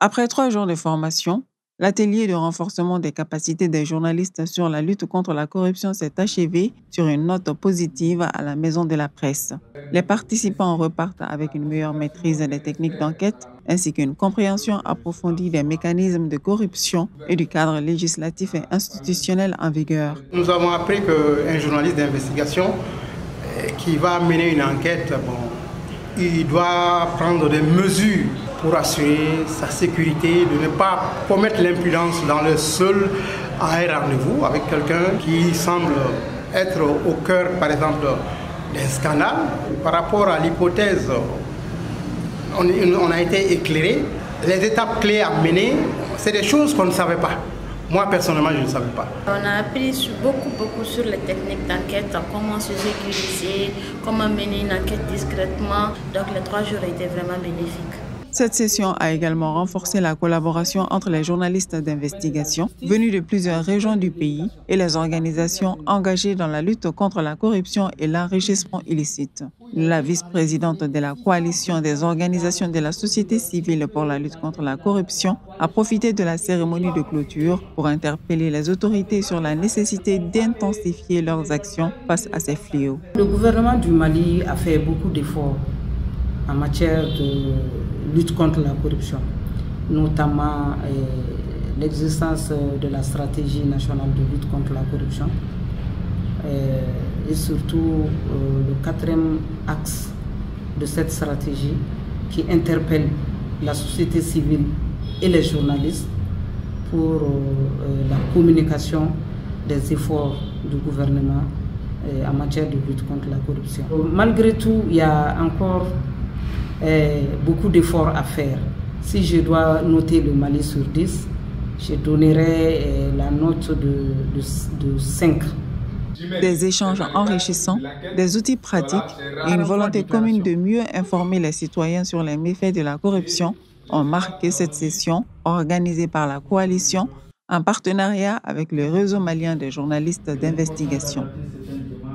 Après 3 jours de formation, l'atelier de renforcement des capacités des journalistes sur la lutte contre la corruption s'est achevé sur une note positive à la Maison de la Presse. Les participants repartent avec une meilleure maîtrise des techniques d'enquête ainsi qu'une compréhension approfondie des mécanismes de corruption et du cadre législatif et institutionnel en vigueur. Nous avons appris qu'un journaliste d'investigation qui va mener une enquête, il doit prendre des mesures pour assurer sa sécurité, de ne pas commettre l'imprudence dans le seul à un rendez-vous avec quelqu'un qui semble être au cœur, par exemple, d'un scandale. Par rapport à l'hypothèse, on a été éclairé. Les étapes clés à mener, c'est des choses qu'on ne savait pas. Moi, personnellement, je ne savais pas. On a appris beaucoup sur les techniques d'enquête, comment se sécuriser, comment mener une enquête discrètement. Donc, les 3 jours étaient vraiment bénéfiques. Cette session a également renforcé la collaboration entre les journalistes d'investigation venus de plusieurs régions du pays et les organisations engagées dans la lutte contre la corruption et l'enrichissement illicite. La vice-présidente de la coalition des organisations de la société civile pour la lutte contre la corruption a profité de la cérémonie de clôture pour interpeller les autorités sur la nécessité d'intensifier leurs actions face à ces fléaux. Le gouvernement du Mali a fait beaucoup d'efforts en matière de lutte contre la corruption, notamment l'existence de la stratégie nationale de lutte contre la corruption et surtout le 4e axe de cette stratégie qui interpelle la société civile et les journalistes pour la communication des efforts du gouvernement en matière de lutte contre la corruption. Malgré tout, il y a encore beaucoup d'efforts à faire. Si je dois noter le Mali sur 10, je donnerai la note de 5. Des échanges enrichissants, des outils pratiques et une volonté commune de mieux informer les citoyens sur les méfaits de la corruption ont marqué cette session organisée par la coalition en partenariat avec le réseau malien des journalistes d'investigation.